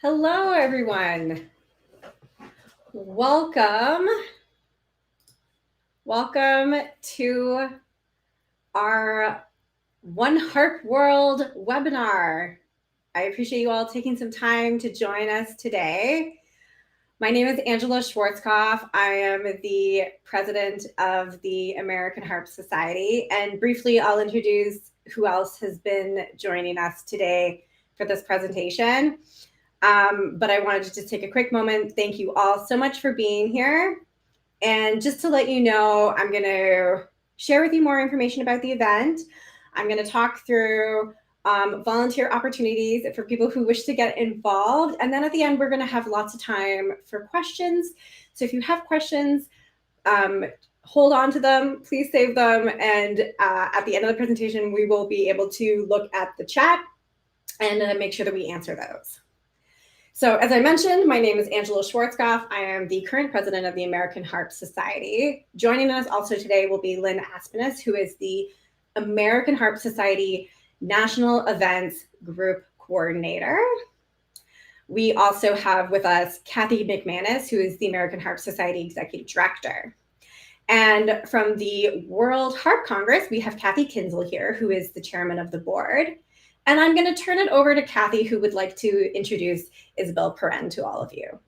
Hello, everyone. Welcome. Welcome to our One Harp World webinar. I appreciate you all taking some time to join us today. My name is Angela Schwarzkopf. I am the president of the American Harp Society. And briefly, I'll introduce who else has been joining us today for this presentation. But I wanted to just take a quick moment. Thank you all so much for being here. And just to let you know, I'm going to share with you more information about the event. I'm going to talk through volunteer opportunities for people who wish to get involved. And then at the end, we're going to have lots of time for questions. So if you have questions, hold on to them, please save them. And at the end of the presentation, we will be able to look at the chat and make sure that we answer those. So as I mentioned, my name is Angela Schwarzkopf. I am the current president of the American Harp Society. Joining us also today will be Lynn Aspinus, who is the American Harp Society National Events Group Coordinator. We also have with us Kathy McManus, who is the American Harp Society Executive Director. And from the World Harp Congress, we have Kathy Kinzel here, who is the chairman of the board. And I'm going to turn it over to Kathy, who would like to introduce Isabel Perrin to all of you.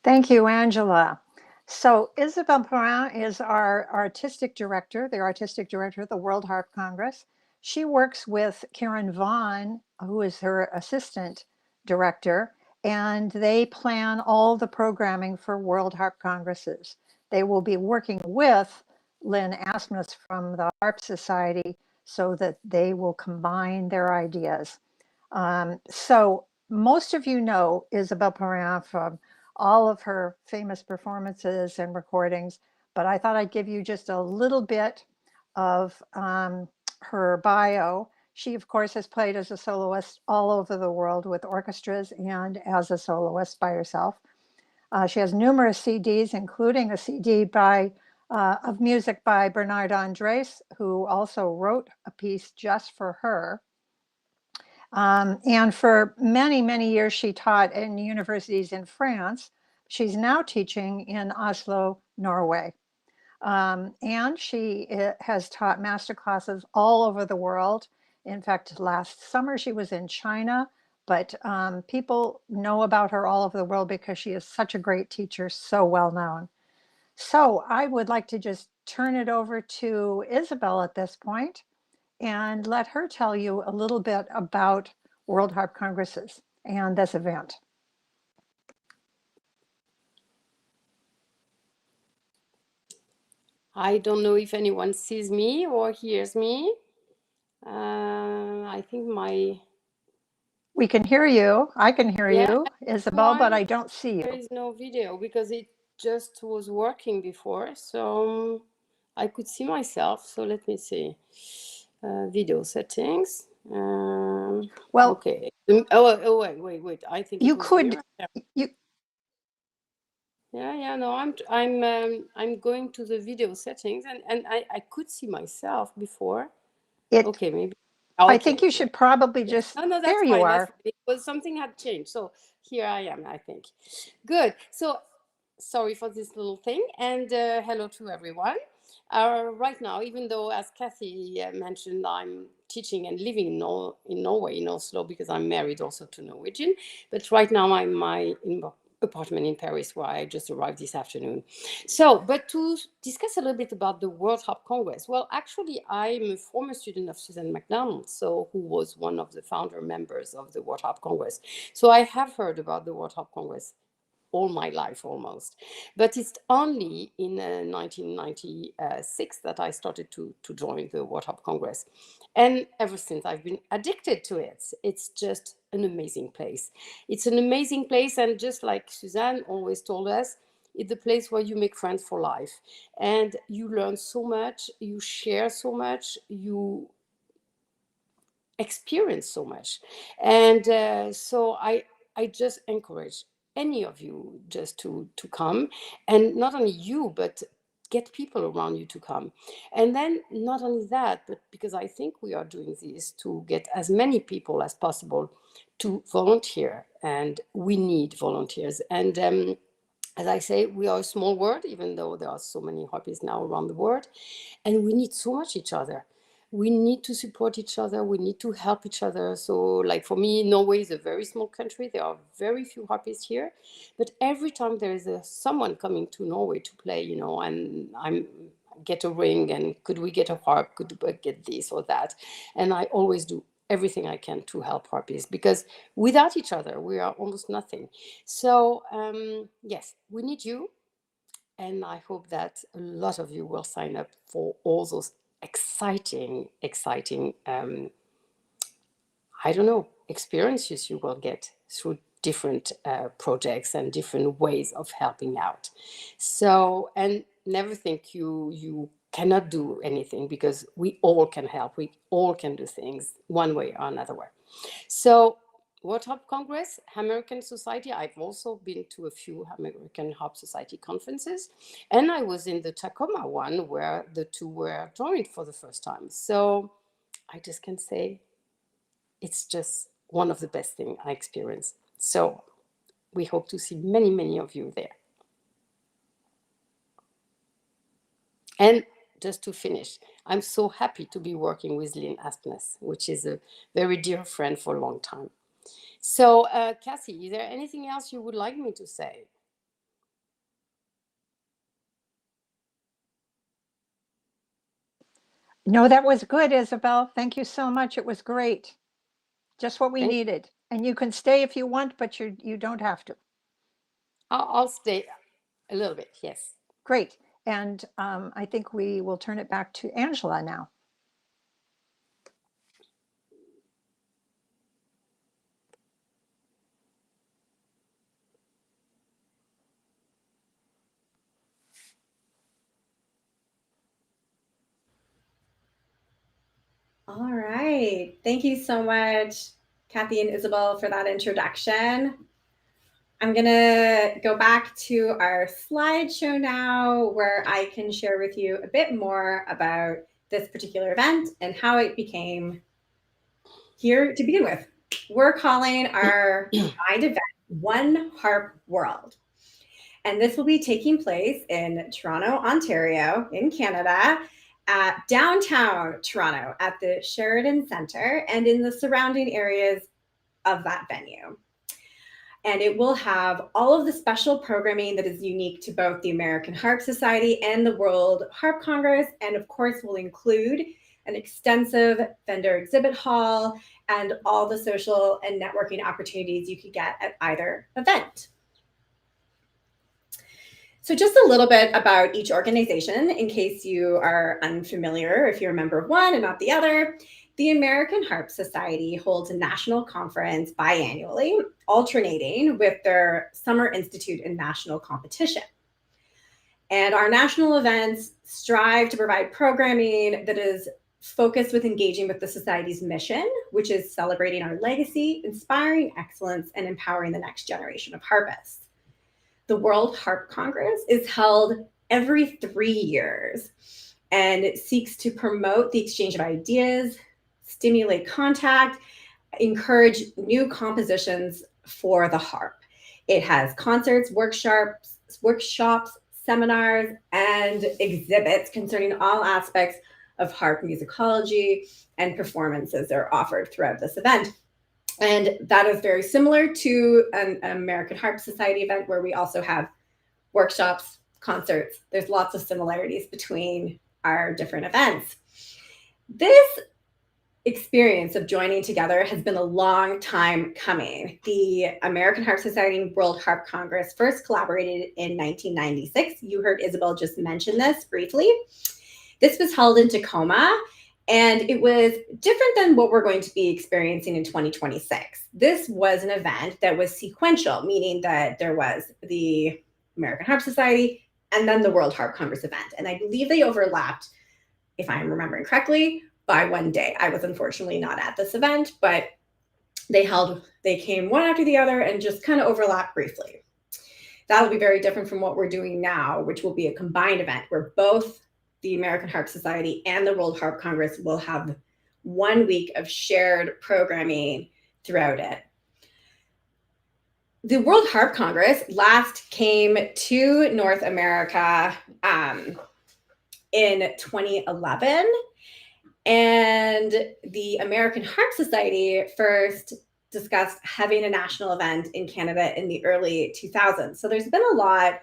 Thank you, Angela. So Isabel Perrin is our artistic director, the artistic director of the World Harp Congress. She works with Karen Vaughn, who is her assistant director, and they plan all the programming for World Harp Congresses. They will be working with Lynn Aspinus from the Harp Society so that they will combine their ideas. So most of you know Isabel Perrin from all of her famous performances and recordings, but I thought I'd give you just a little bit of her bio. She, of course, has played as a soloist all over the world with orchestras and as a soloist by herself. She has numerous CDs, including a CD of music by Bernard Andres, who also wrote a piece just for her. And for many, many years, she taught in universities in France. She's now teaching in Oslo, Norway. And she has taught master classes all over the world. In fact, last summer she was in China, but people know about her all over the world because she is such a great teacher, so well known. So I would like to just turn it over to Isabel at this point and let her tell you a little bit about World Harp Congresses and this event. I don't know if anyone sees me or hears me. I think We can hear you. I can hear you, Isabel, but I don't see you. There is no video because it just was working before, so I could see myself. So let me see. Video settings. Well, okay. Oh, wait. I think you could. No, I'm going to the video settings, and I could see myself before. Okay, maybe. Okay. I think you should probably just. No, that's there fine. You are. Because something had changed, so here I am. I think. Good. So sorry for this little thing, and hello to everyone. Right now, even though, as Kathy mentioned, I'm teaching and living in Norway, in Oslo, because I'm married also to Norwegian. But right now, I'm in my apartment in Paris, where I just arrived this afternoon. So, but to discuss a little bit about the World Harp Congress, well, actually, I'm a former student of Susan MacDonald, who was one of the founder members of the World Harp Congress. So I have heard about the World Harp Congress all my life almost. But it's only in 1996 that I started to join the World Harp Congress. And ever since, I've been addicted to it. It's just an amazing place. It's an amazing place, and just like Suzanne always told us, it's the place where you make friends for life. And you learn so much, you share so much, you experience so much. And so I just encourage any of you just to come, and not only you, but get people around you to come. And then not only that, but because I think we are doing this to get as many people as possible to volunteer and we need volunteers. And as I say, we are a small world, even though there are so many harpies now around the world, and we need so much each other. We need to support each other. We need to help each other. So, like for me, Norway is a very small country. There are very few harpies here, but every time there is someone coming to Norway to play, and I'm get a ring, and could we get a harp? Could we get this or that? And I always do everything I can to help harpies, because without each other we are almost nothing. So yes, we need you, and I hope that a lot of you will sign up for all those exciting I don't know, experiences you will get through different projects and different ways of helping out. So, and never think you cannot do anything, because we all can help. We all can do things one way or another way. So, World Harp Congress, American Society. I've also been to a few American Harp Society conferences, and I was in the Tacoma one where the two were joined for the first time. So I just can say it's just one of the best things I experienced. So we hope to see many of you there. And just to finish, I'm so happy to be working with Lynn Aspness, which is a very dear friend for a long time. So, Cassie, is there anything else you would like me to say? No, that was good, Isabel. Thank you so much. It was great. Just what we needed. And you can stay if you want, but you don't have to. I'll stay a little bit, yes. Great. And I think we will turn it back to Angela now. All right. Thank you so much, Kathy and Isabel, for that introduction. I'm going to go back to our slideshow now, where I can share with you a bit more about this particular event and how it became here to begin with. We're calling our combined event One Harp World. And this will be taking place in Toronto, Ontario, in Canada, at downtown Toronto at the Sheridan Centre and in the surrounding areas of that venue. And it will have all of the special programming that is unique to both the American Harp Society and the World Harp Congress, and of course will include an extensive vendor exhibit hall and all the social and networking opportunities you could get at either event. So just a little bit about each organization in case you are unfamiliar, if you're a member of one and not the other. The American Harp Society holds a national conference biannually, alternating with their Summer Institute and national competition. And our national events strive to provide programming that is focused with engaging with the Society's mission, which is celebrating our legacy, inspiring excellence, and empowering the next generation of harpists. The World Harp Congress is held every 3 years, and it seeks to promote the exchange of ideas, stimulate contact, encourage new compositions for the harp. It has concerts, workshops, seminars, and exhibits concerning all aspects of harp musicology, and performances are offered throughout this event. And that is very similar to an American Harp Society event, where we also have workshops, concerts. There's lots of similarities between our different events. This experience of joining together has been a long time coming. The American Harp Society and World Harp Congress first collaborated in 1996. You heard Isabel just mention this briefly. This was held in Tacoma, and it was different than what we're going to be experiencing in 2026. This was an event that was sequential, meaning that there was the American Harp Society and then the World Harp Congress event. And I believe they overlapped, if I'm remembering correctly, by one day. I was unfortunately not at this event, but they came one after the other and just kind of overlapped briefly. That'll be very different from what we're doing now, which will be a combined event where both the American Harp Society and the World Harp Congress will have 1 week of shared programming throughout it. the World Harp Congress last came to North America in 2011. And the American Harp Society first discussed having a national event in Canada in the early 2000s. So there's been a lot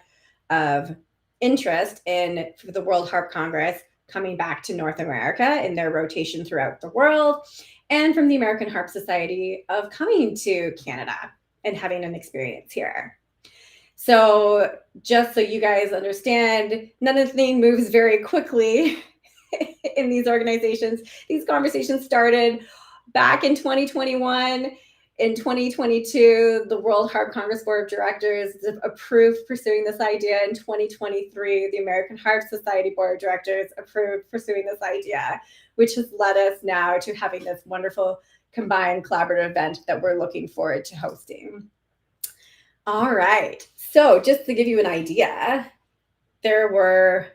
of interest in the World Harp Congress coming back to North America in their rotation throughout the world, and from the American Harp Society of coming to Canada and having an experience here. So just so you guys understand, none of the thing moves very quickly in these organizations. These conversations started back in 2021. In 2022, the World Harp Congress Board of Directors approved pursuing this idea. In 2023, the American Harp Society Board of Directors approved pursuing this idea, which has led us now to having this wonderful combined collaborative event that we're looking forward to hosting. All right, so just to give you an idea, there were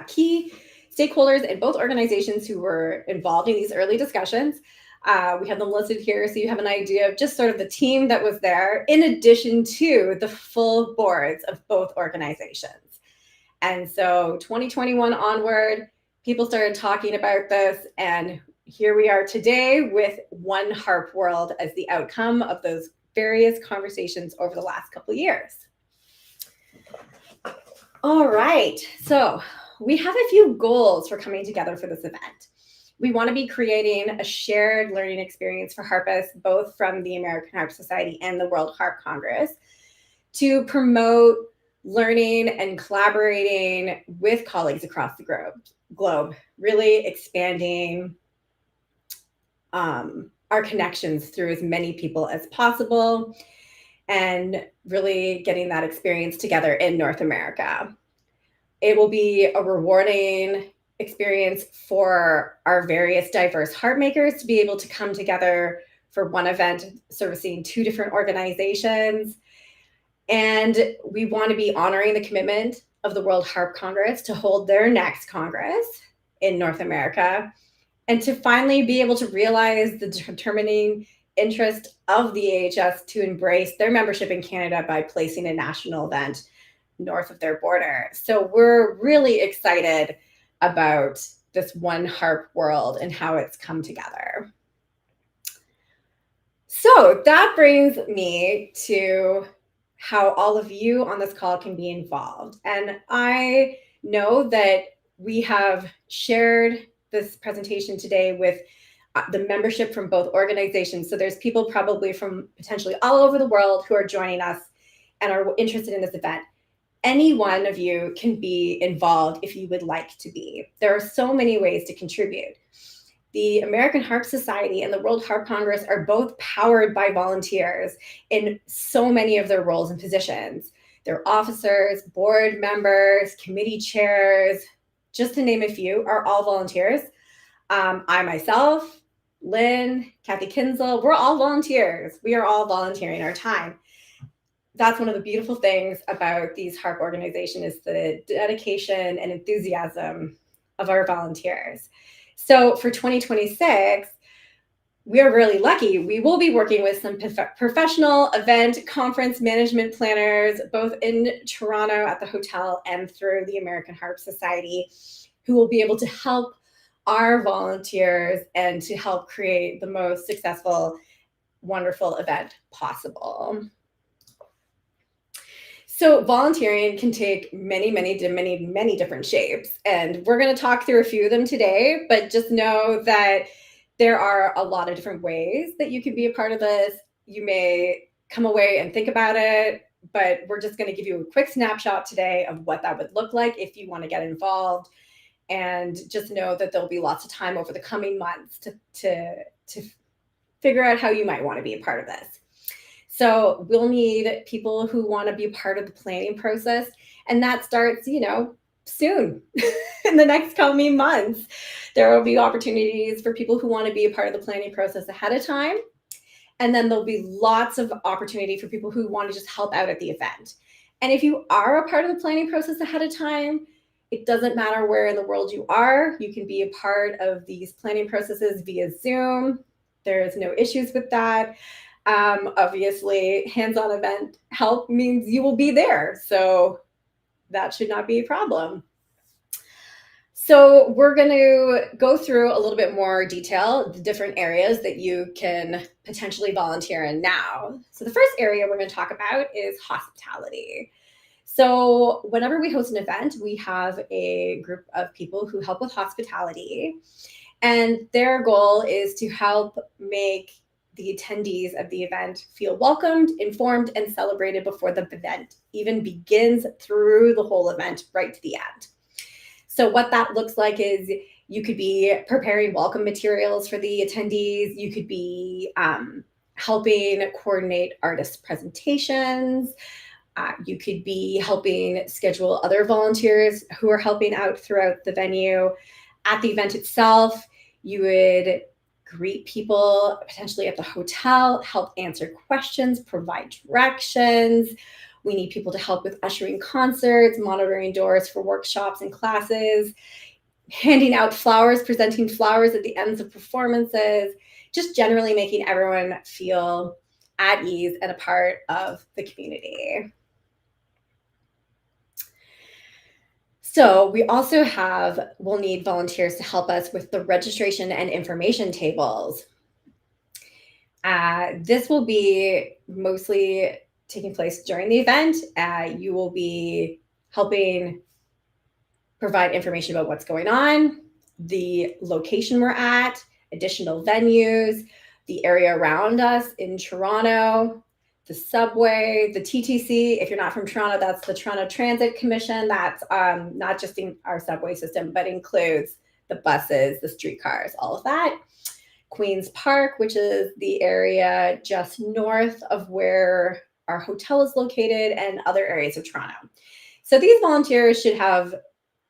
key stakeholders in both organizations who were involved in these early discussions. We have them listed here so you have an idea of just sort of the team that was there, in addition to the full boards of both organizations. And so 2021 onward, people started talking about this, and here we are today with One Harp World as the outcome of those various conversations over the last couple of years. All right, so we have a few goals for coming together for this event. We want to be creating a shared learning experience for harpists, both from the American Harp Society and the World Harp Congress, to promote learning and collaborating with colleagues across the globe, really expanding our connections through as many people as possible, and really getting that experience together in North America. It will be a rewarding experience for our various diverse harp makers to be able to come together for one event servicing two different organizations. And we want to be honoring the commitment of the World Harp Congress to hold their next Congress in North America, and to finally be able to realize the determining interest of the AHS to embrace their membership in Canada by placing a national event north of their border. So we're really excited about this One Harp World and how it's come together. So that brings me to how all of you on this call can be involved. And I know that we have shared this presentation today with the membership from both organizations. So there's people probably from potentially all over the world who are joining us and are interested in this event. Any one of you can be involved if you would like to be. There are so many ways to contribute. The American Harp Society and the World Harp Congress are both powered by volunteers in so many of their roles and positions. Their officers, board members, committee chairs, just to name a few, are all volunteers. I myself, Lynn, Kathy Kinsel, we're all volunteers. We are all volunteering our time. That's one of the beautiful things about these harp organizations, is the dedication and enthusiasm of our volunteers. So for 2026, we are really lucky. We will be working with some professional event conference management planners, both in Toronto at the hotel and through the American Harp Society, who will be able to help our volunteers and to help create the most successful, wonderful event possible. So volunteering can take many different shapes, and we're going to talk through a few of them today, but just know that there are a lot of different ways that you can be a part of this. You may come away and think about it, but we're just going to give you a quick snapshot today of what that would look like if you want to get involved. And just know that there'll be lots of time over the coming months to figure out how you might want to be a part of this. So we'll need people who want to be a part of the planning process, and that starts, soon in the next coming months. There will be opportunities for people who want to be a part of the planning process ahead of time, and then there'll be lots of opportunity for people who want to just help out at the event. And if you are a part of the planning process ahead of time, it doesn't matter where in the world you are. You can be a part of these planning processes via Zoom. There's no issues with that. Obviously, hands-on event help means you will be there, so that should not be a problem. So we're going to go through a little bit more detail, the different areas that you can potentially volunteer in now. So the first area we're going to talk about is hospitality. So whenever we host an event, we have a group of people who help with hospitality, and their goal is to help make the attendees of the event feel welcomed, informed, and celebrated before the event even begins through the whole event right to the end. So what that looks like is you could be preparing welcome materials for the attendees. You could be helping coordinate artist presentations. You could be helping schedule other volunteers who are helping out throughout the venue. At the event itself, you would greet people potentially at the hotel, help answer questions, provide directions. We need people to help with ushering concerts, monitoring doors for workshops and classes, handing out flowers, presenting flowers at the ends of performances, just generally making everyone feel at ease and a part of the community. So we also we'll need volunteers to help us with the registration and information tables. This will be mostly taking place during the event. You will be helping provide information about what's going on, the location we're at, additional venues, the area around us in Toronto, the subway, the TTC. If you're not from Toronto, that's the Toronto Transit Commission. That's not just in our subway system, but includes the buses, the streetcars, all of that. Queen's Park, which is the area just north of where our hotel is located, and other areas of Toronto. So these volunteers should have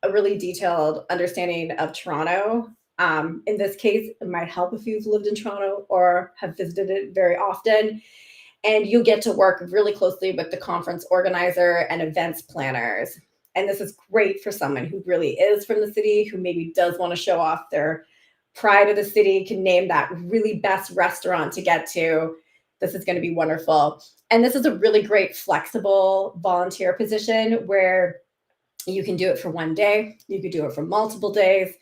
a really detailed understanding of Toronto. In this case, it might help if you've lived in Toronto or have visited it very often. And you get to work really closely with the conference organizer and events planners. And this is great for someone who really is from the city, who maybe does want to show off their pride of the city, can name that really best restaurant to get to. This is going to be wonderful. And this is a really great flexible volunteer position where you can do it for one day. You could do it for multiple days.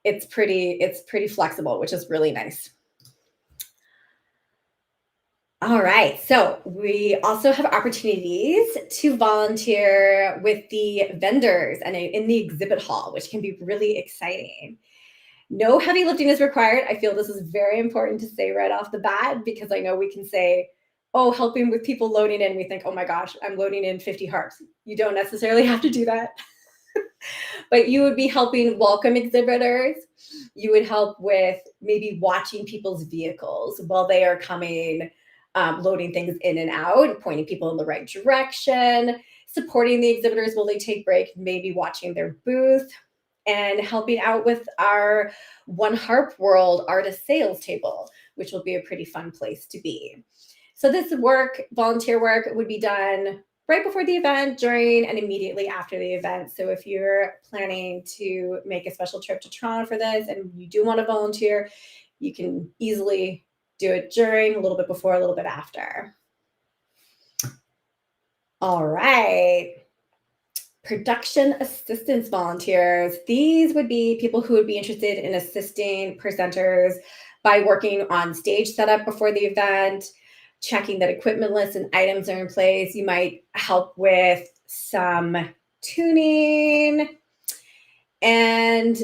It's pretty flexible, which is really nice. All right, so we also have opportunities to volunteer with the vendors and in the exhibit hall, which can be really exciting. No heavy lifting is required. I feel this is very important to say right off the bat, because I know we can say, oh, helping with people loading in, we think, oh my gosh, I'm loading in 50 harps. You don't necessarily have to do that. But you would be helping welcome exhibitors. You would help with maybe watching people's vehicles while they are coming, loading things in and out, pointing people in the right direction, supporting the exhibitors while they take break, maybe watching their booth, and helping out with our One Harp World artist sales table, which will be a pretty fun place to be. So this volunteer work, would be done right before the event, during, and immediately after the event. So if you're planning to make a special trip to Toronto for this and you do want to volunteer, you can easily do it during, a little bit before, a little bit after. All right. Production assistance volunteers. These would be people who would be interested in assisting presenters by working on stage setup before the event, checking that equipment lists and items are in place. You might help with some tuning and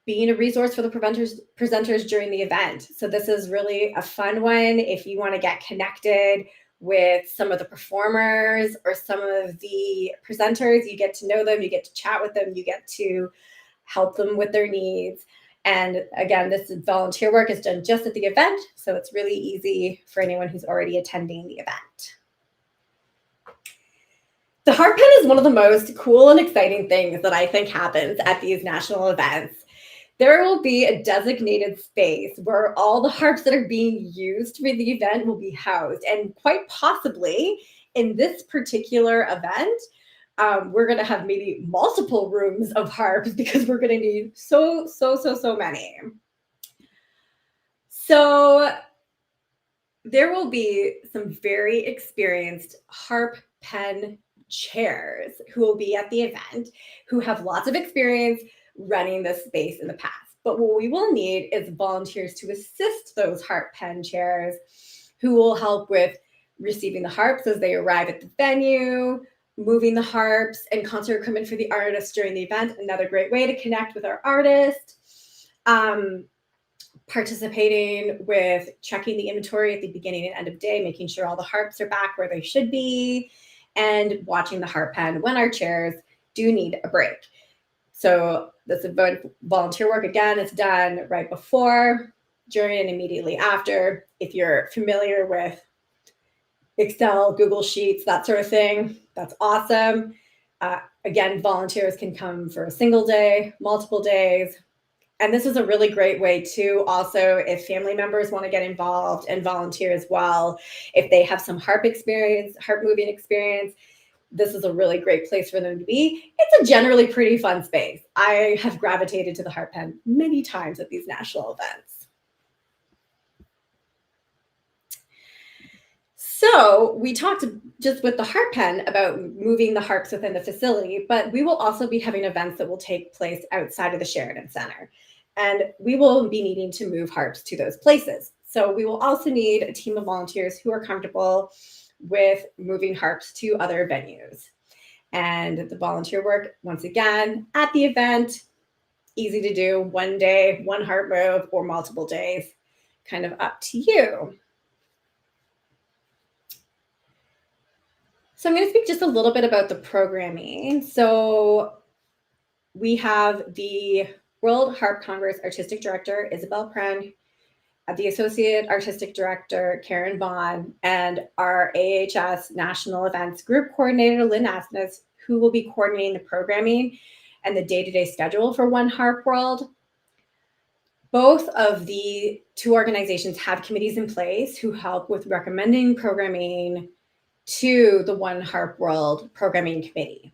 being a resource for the presenters during the event. So this is really a fun one if you want to get connected with some of the performers or some of the presenters. You get to know them, you get to chat with them, you get to help them with their needs. And again, this volunteer work is done just at the event, so it's really easy for anyone who's already attending the event. The Harp Pen is one of the most cool and exciting things that I think happens at these national events. There will be a designated space where all the harps that are being used for the event will be housed. And quite possibly in this particular event, we're going to have maybe multiple rooms of harps because we're going to need so many. So there will be some very experienced harp pen chairs who will be at the event, who have lots of experience running this space in the past. But what we will need is volunteers to assist those harp pen chairs who will help with receiving the harps as they arrive at the venue, moving the harps and concert equipment for the artists during the event. Another great way to connect with our artist. Participating with checking the inventory at the beginning and end of day, making sure all the harps are back where they should be, and watching the harp pen when our chairs do need a break. So this volunteer work, again, is done right before, during, and immediately after. If you're familiar with Excel, Google Sheets, that sort of thing, that's awesome. Again, volunteers can come for a single day, multiple days. And this is a really great way too, also, if family members want to get involved and volunteer as well. If they have some harp experience, harp moving experience, this is a really great place for them to be. It's a generally pretty fun space. I have gravitated to the harp pen many times at these national events. So we talked just with the harp pen about moving the harps within the facility, but we will also be having events that will take place outside of the Sheridan Center. And we will be needing to move harps to those places. So we will also need a team of volunteers who are comfortable with moving harps to other venues. And the volunteer work, once again, at the event, easy to do, one day, one harp move, or multiple days, kind of up to you. So I'm going to speak just a little bit about the programming. So we have the World Harp Congress Artistic Director, Isabel Pren, the Associate Artistic Director, Karen Vaughn, and our AHS National Events Group Coordinator, Lynn Asmus, who will be coordinating the programming and the day-to-day schedule for One Harp World. Both of the two organizations have committees in place who help with recommending programming to the One Harp World Programming Committee.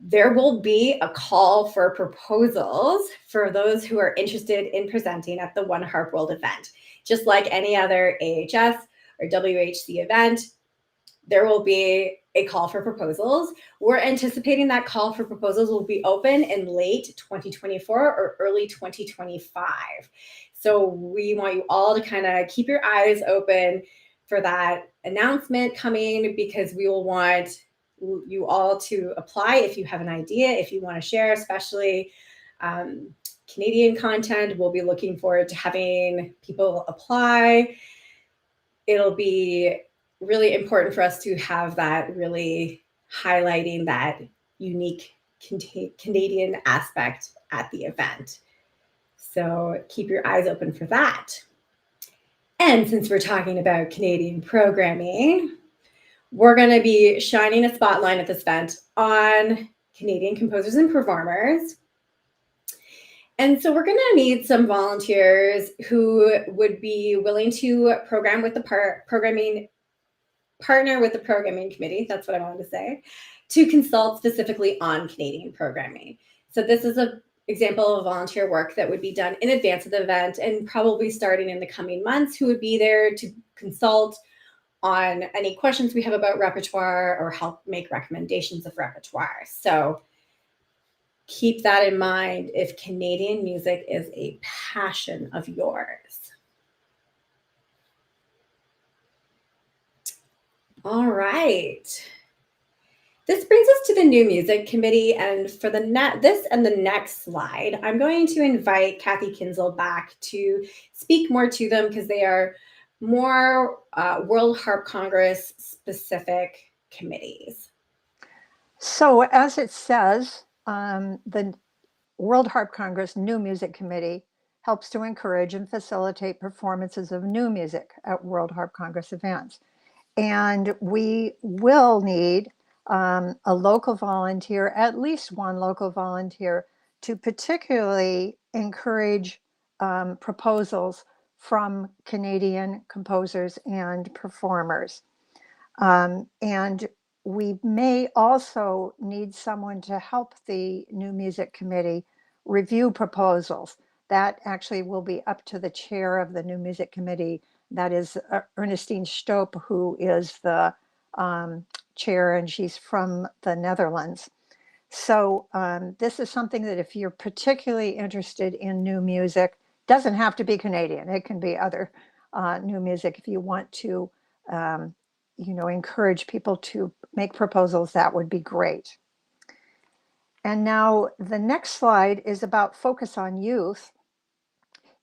There will be a call for proposals for those who are interested in presenting at the One Harp World event. Just like any other AHS or WHC event, there will be a call for proposals. We're anticipating that call for proposals will be open in late 2024 or early 2025. So we want you all to kind of keep your eyes open for that announcement coming, because we will want you all to apply if you have an idea, if you want to share, especially Canadian content. We'll be looking forward to having people apply. It'll be really important for us to have that really highlighting that unique Canadian aspect at the event. So keep your eyes open for that. And since we're talking about Canadian programming, we're going to be shining a spotlight at this event on Canadian composers and performers. And so we're going to need some volunteers who would be willing to program with the partner with the programming committee, that's what I wanted to say, to consult specifically on Canadian programming. So this is an example of volunteer work that would be done in advance of the event and probably starting in the coming months, who would be there to consult on any questions we have about repertoire or help make recommendations of repertoire. So keep that in mind if Canadian music is a passion of yours. All right. This brings us to the New Music Committee, and for this and the next slide, I'm going to invite Kathy Kinzel back to speak more to them, because they are more World Harp Congress specific committees. So as it says, the World Harp Congress New Music Committee helps to encourage and facilitate performances of new music at World Harp Congress events. And we will need a local volunteer, at least one local volunteer, to particularly encourage proposals from Canadian composers and performers. And we may also need someone to help the New Music Committee review proposals. That actually will be up to the chair of the New Music Committee, That is Ernestine Stoop, who is the chair, and she's from the Netherlands. So this is something that if you're particularly interested in new music, doesn't have to be Canadian. It can be other new music. If you want to, encourage people to make proposals, that would be great. And now the next slide is about Focus on Youth.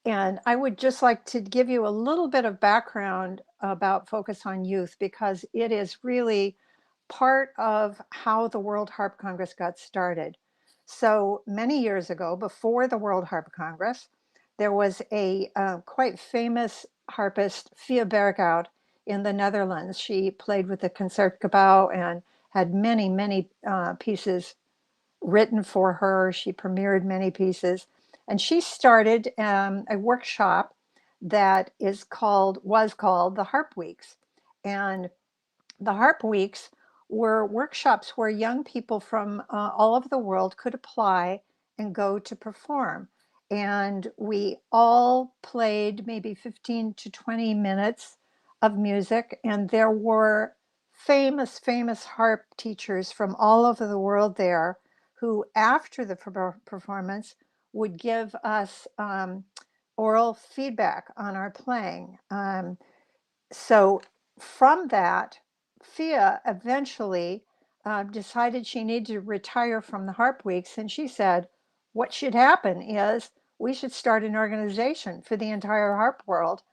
And I would just like to give you a little bit of background about Focus on Youth, because it is really part of how the World Harp Congress got started. So many years ago, before the World Harp Congress, there was a quite famous harpist, Fia Berghout, in the Netherlands. She played with the Concertgebouw and had many, many pieces written for her. She premiered many pieces. And she started a workshop that was called the Harp Weeks. And the Harp Weeks were workshops where young people from all over the world could apply and go to perform. And we all played maybe 15 to 20 minutes of music. And there were famous, famous harp teachers from all over the world there who, after the performance, would give us oral feedback on our playing. So from that, Fia eventually decided she needed to retire from the Harp Weeks. And she said, what should happen is we should start an organization for the entire harp world.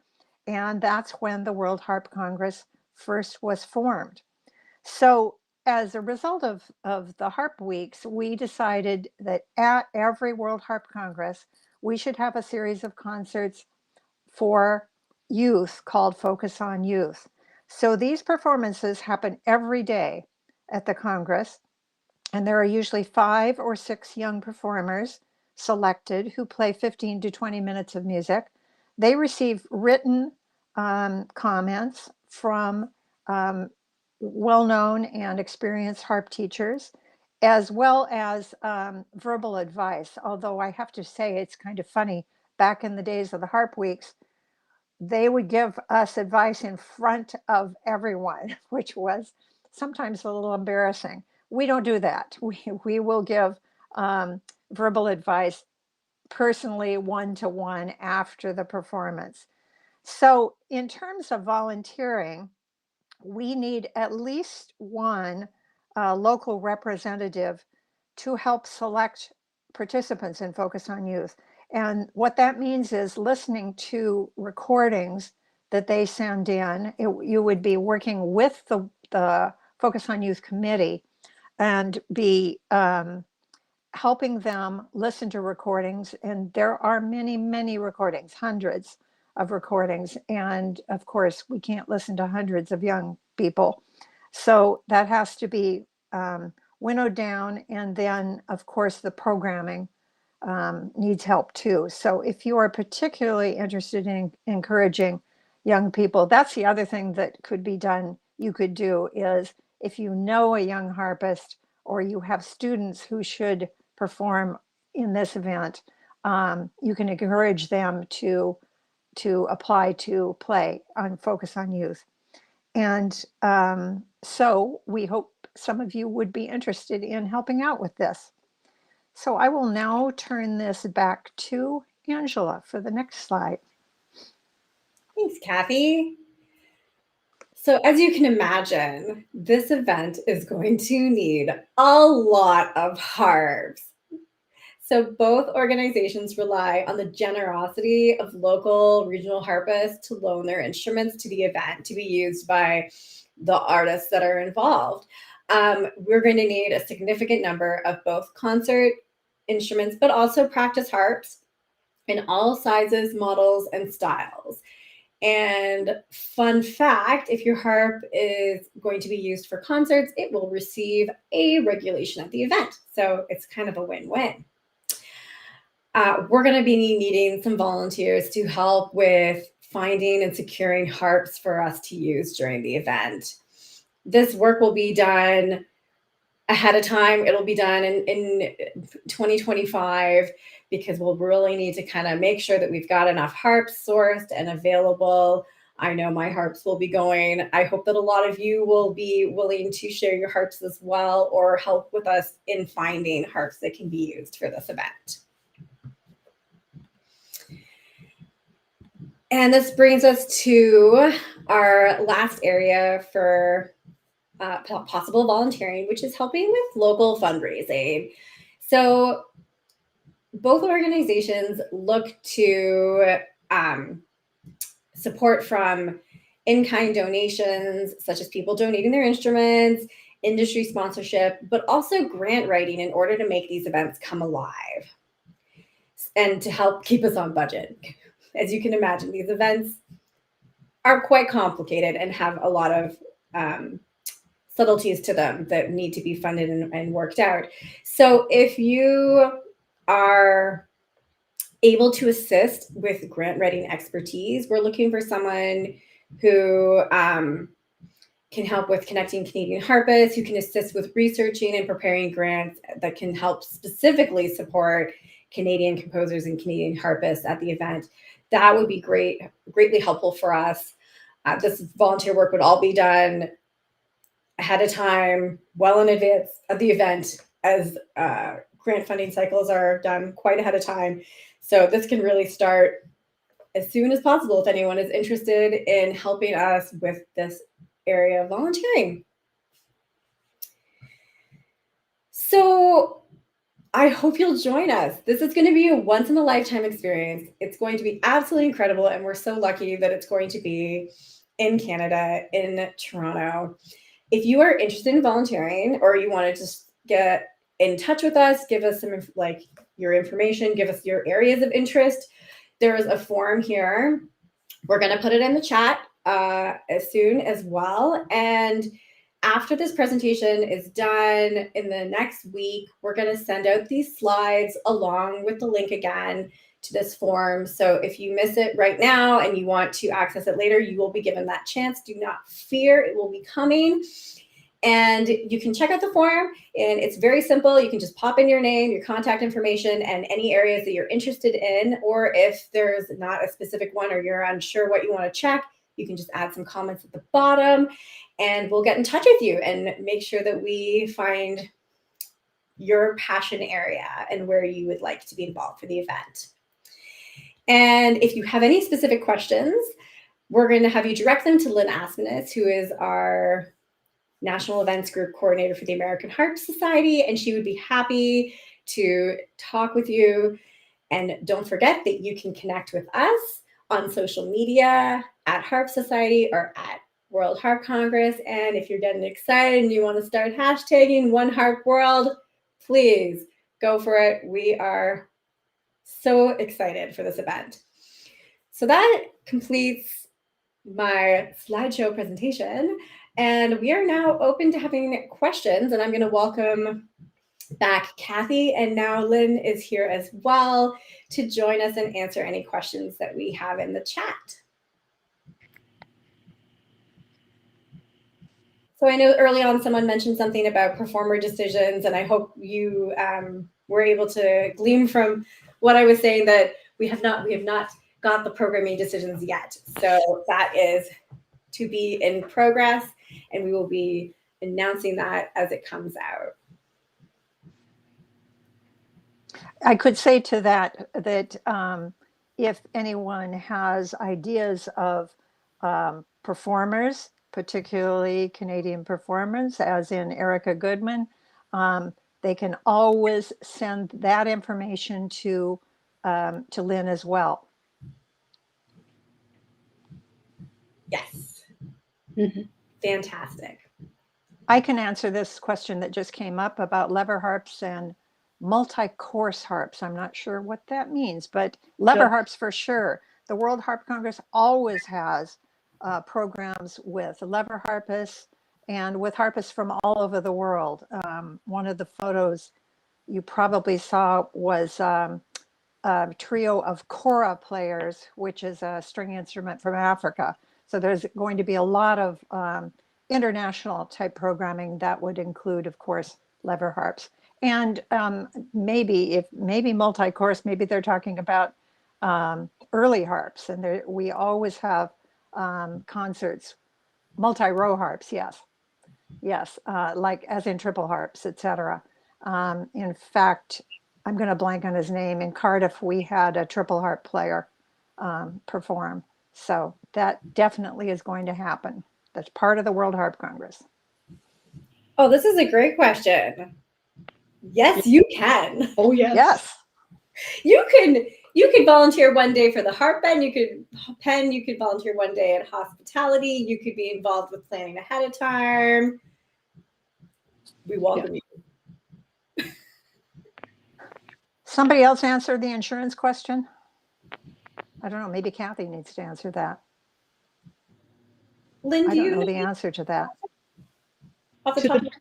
And that's when the World Harp Congress first was formed. So as a result of the Harp Weeks, we decided that at every World Harp Congress, we should have a series of concerts for youth called Focus on Youth. So these performances happen every day at the Congress, and there are usually 5 or 6 young performers selected who play 15 to 20 minutes of music. They receive written comments from well-known and experienced harp teachers, as well as verbal advice. Although I have to say, it's kind of funny, back in the days of the Harp Weeks, they would give us advice in front of everyone, which was sometimes a little embarrassing. We don't do that. We will give verbal advice personally, one-to-one, after the performance. So in terms of volunteering, we need at least one local representative to help select participants in Focus on Youth. And what that means is listening to recordings that they send in. You would be working with the Focus on Youth committee and be helping them listen to recordings. And there are many, many recordings, hundreds of recordings. And of course, we can't listen to hundreds of young people. So that has to be winnowed down. And then, of course, the programming needs help too. So if you are particularly interested in encouraging young people, that's the other thing that could be done. You could do is, if you know a young harpist or you have students who should perform in this event, you can encourage them to apply to play on Focus on Youth. And so we hope some of you would be interested in helping out with this. So I will now turn this back to Angela for the next slide. Thanks, Kathy. So as you can imagine, this event is going to need a lot of harps. So both organizations rely on the generosity of local regional harpists to loan their instruments to the event to be used by the artists that are involved. We're going to need a significant number of both concert instruments, but also practice harps in all sizes, models, and styles. And fun fact, if your harp is going to be used for concerts, it will receive a regulation at the event. So it's kind of a win-win. We're going to be needing some volunteers to help with finding and securing harps for us to use during the event. This work will be done ahead of time. It'll be done in 2025, because we'll really need to kind of make sure that we've got enough harps sourced and available I know my harps will be going. I hope that a lot of you will be willing to share your harps as well or help with us in finding harps that can be used for this event. And this brings us to our last area for possible volunteering, which is helping with local fundraising. So both organizations look to support from in-kind donations, such as people donating their instruments, industry sponsorship, but also grant writing in order to make these events come alive and to help keep us on budget. As you can imagine, these events are quite complicated and have a lot of subtleties to them that need to be funded and worked out. So if you are able to assist with grant writing expertise, we're looking for someone who can help with connecting Canadian harpists, who can assist with researching and preparing grants that can help specifically support Canadian composers and Canadian harpists at the event. That would be greatly helpful for us. This volunteer work would all be done ahead of time, well in advance of the event, as grant funding cycles are done quite ahead of time. So this can really start as soon as possible if anyone is interested in helping us with this area of volunteering. So I hope you'll join us. This is going to be a once in a lifetime experience. It's going to be absolutely incredible. And we're so lucky that it's going to be in Canada, in Toronto. If you are interested in volunteering or you want to just get in touch with us, give us some your information, give us your areas of interest, there's a form here. We're going to put it in the chat as soon as well. And after this presentation is done in the next week, we're going to send out these slides along with the link again to this form. So if you miss it right now and you want to access it later, you will be given that chance. Do not fear, it will be coming. And you can check out the form, and it's very simple. You can just pop in your name, your contact information, and any areas that you're interested in. Or if there's not a specific one or you're unsure what you want to check, you can just add some comments at the bottom, and we'll get in touch with you and make sure that we find your passion area and where you would like to be involved for the event. And if you have any specific questions, we're going to have you direct them to Lynn Asmanis, who is our National Events Group Coordinator for the American Harp Society, and she would be happy to talk with you. And don't forget that you can connect with us on social media at Harp Society or at World Harp Congress. And if you're getting excited and you want to start hashtagging One Harp World, please go for it. We are so excited for this event. So that completes my slideshow presentation. And we are now open to having questions. And I'm going to welcome back Kathy. And now Lynn is here as well to join us and answer any questions that we have in the chat. So I know early on someone mentioned something about performer decisions, and I hope you were able to glean from what I was saying that we have not got the programming decisions yet. So that is to be in progress, and we will be announcing that as it comes out. I could say to that if anyone has ideas of performers, particularly Canadian performers, as in Erica Goodman, they can always send that information to Lynn as well. Yes. Mm-hmm. Fantastic. I can answer this question that just came up about lever harps and multi-course harps. I'm not sure what that means, but lever harps for sure. The World Harp Congress always has programs with lever harpists and with harpists from all over the world. One of the photos you probably saw was a trio of kora players, which is a string instrument from Africa. So there's going to be a lot of international type programming that would include, of course, lever harps. And maybe multi-course, maybe they're talking about early harps. And we always have concerts, multi-row harps, yes. Yes, like as in triple harps, etc. In fact, I'm going to blank on his name. In Cardiff, we had a triple harp player perform. So that definitely is going to happen. That's part of the World Harp Congress. Oh, this is a great question. Yes, you can. Oh, yes. Yes. You could volunteer one day for the harp band. You could volunteer one day at hospitality. You could be involved with planning ahead of time. We welcome you. Somebody else answered the insurance question? I don't know. Maybe Kathy needs to answer that. Lynn, I do don't you know the answer to that. off the top of your head?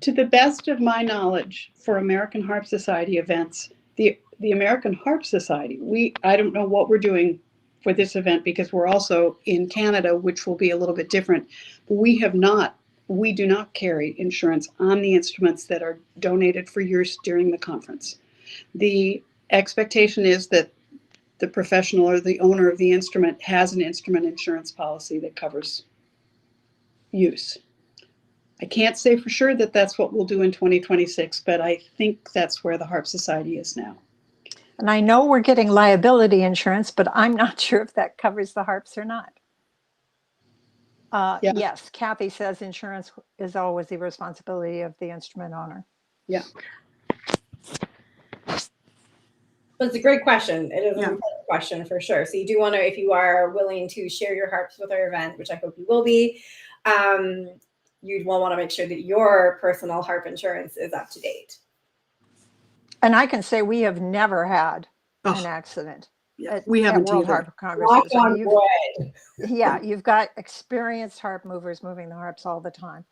To the best of my knowledge, for American Harp Society events, the American Harp Society, I don't know what we're doing for this event because we're also in Canada, which will be a little bit different. We do not carry insurance on the instruments that are donated for use during the conference. The expectation is that the professional or the owner of the instrument has an instrument insurance policy that covers use. I can't say for sure that that's what we'll do in 2026, but I think that's where the Harp Society is now. And I know we're getting liability insurance, but I'm not sure if that covers the harps or not. Yeah. Yes, Kathy says insurance is always the responsibility of the instrument owner. Yeah. But it's a great question. It is an important question for sure. So you do want to, if you are willing to share your harps with our event, which I hope you will be, you'd want to make sure that your personal harp insurance is up to date. And I can say we have never had an accident we haven't at World either. Harp Congresses. Wood. Yeah, you've got experienced harp movers moving the harps all the time.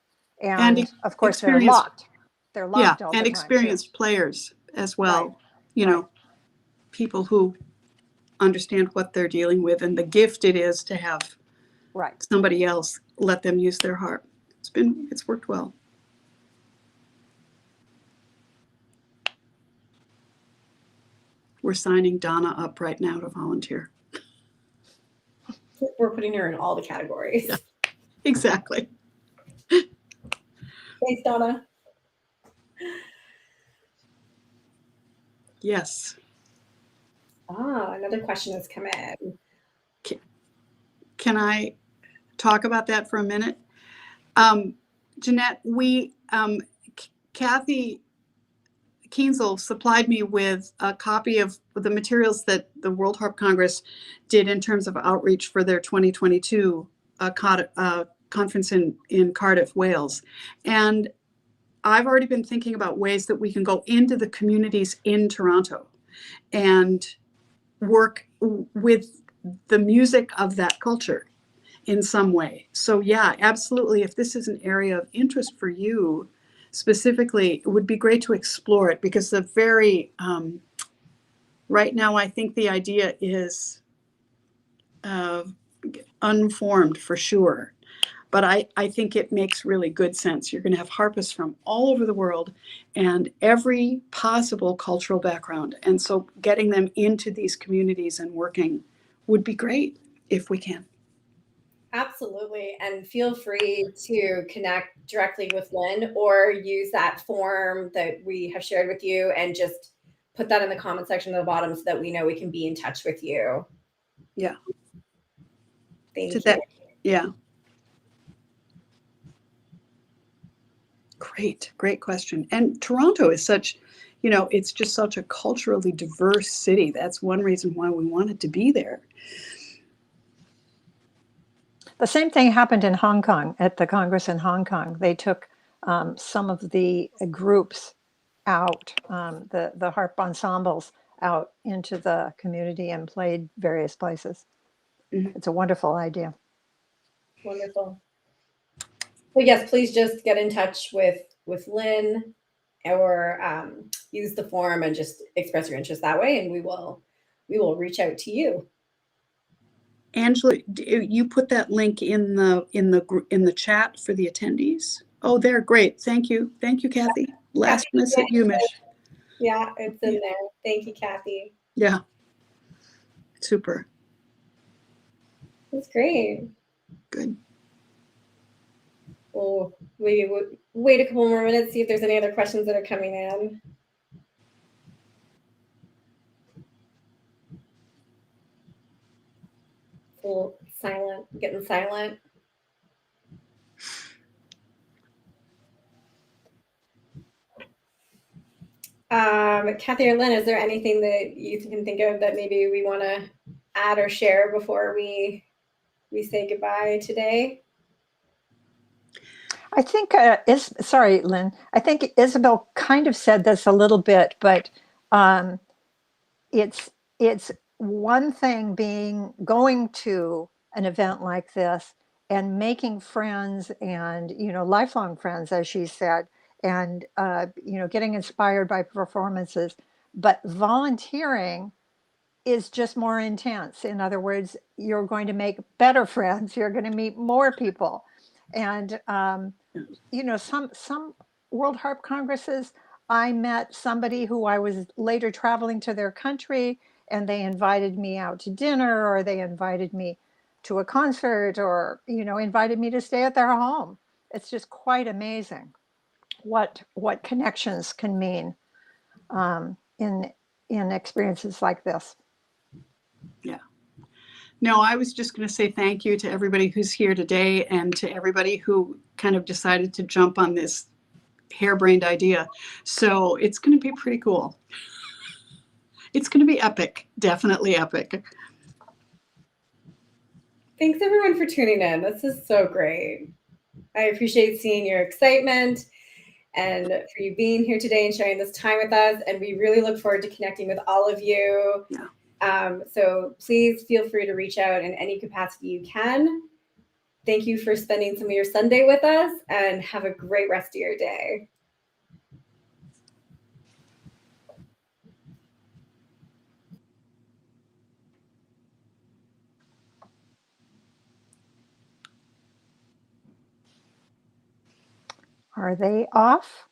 And of course, they're locked. They're locked all the time. And experienced players as well. Right. You know, people who understand what they're dealing with and the gift it is to have somebody else let them use their harp. It's worked well. We're signing Donna up right now to volunteer. We're putting her in all the categories. Yeah, exactly. Thanks, Donna. Yes. Another question has come in. Can I talk about that for a minute? Jeanette, Kathy Kienzle supplied me with a copy of the materials that the World Harp Congress did in terms of outreach for their 2022 conference in Cardiff, Wales. And I've already been thinking about ways that we can go into the communities in Toronto and work with the music of that culture in some way. So yeah, absolutely. If this is an area of interest for you specifically, it would be great to explore it because right now I think the idea is unformed for sure. But I think it makes really good sense. You're going to have harpists from all over the world and every possible cultural background. And so getting them into these communities and working would be great if we can. Absolutely. And feel free to connect directly with Lynn or use that form that we have shared with you and just put that in the comment section at the bottom so that we know we can be in touch with you. Yeah. Thank you. Yeah. Great question. And Toronto is such, it's just such a culturally diverse city. That's one reason why we wanted to be there. The same thing happened in Hong Kong at the Congress in Hong Kong. They took some of the groups out, the harp ensembles out into the community and played various places. Mm-hmm. It's a wonderful idea. Wonderful. So yes, please just get in touch with Lynn or use the form and just express your interest that way, and we will reach out to you. Angela, you put that link in the chat for the attendees. Oh, they're great. Thank you, Kathy. Last miss at you, Mish. Yeah, it's in there. Thank you, Kathy. Yeah, super. That's great. Good. We'll maybe wait a couple more minutes, see if there's any other questions that are coming in. It's a little silent, getting silent. Kathy or Lynn, is there anything that you can think of that maybe we want to add or share before we say goodbye today? I think, sorry, Lynn, I think Isabel kind of said this a little bit, but um, it's one thing going to an event like this and making friends and, lifelong friends, as she said, and, getting inspired by performances. But volunteering is just more intense. In other words, you're going to make better friends. You're going to meet more people. And, some World Harp Congresses, I met somebody who I was later traveling to their country, and they invited me out to dinner, or they invited me to a concert, or invited me to stay at their home. It's just quite amazing what connections can mean in experiences like this. Yeah. No, I was just going to say thank you to everybody who's here today and to everybody who kind of decided to jump on this harebrained idea. So it's going to be pretty cool. It's going to be epic, definitely epic. Thanks everyone for tuning in. This is so great. I appreciate seeing your excitement and for you being here today and sharing this time with us. And we really look forward to connecting with all of you. Yeah. So please feel free to reach out in any capacity you can. Thank you for spending some of your Sunday with us, and have a great rest of your day. Are they off?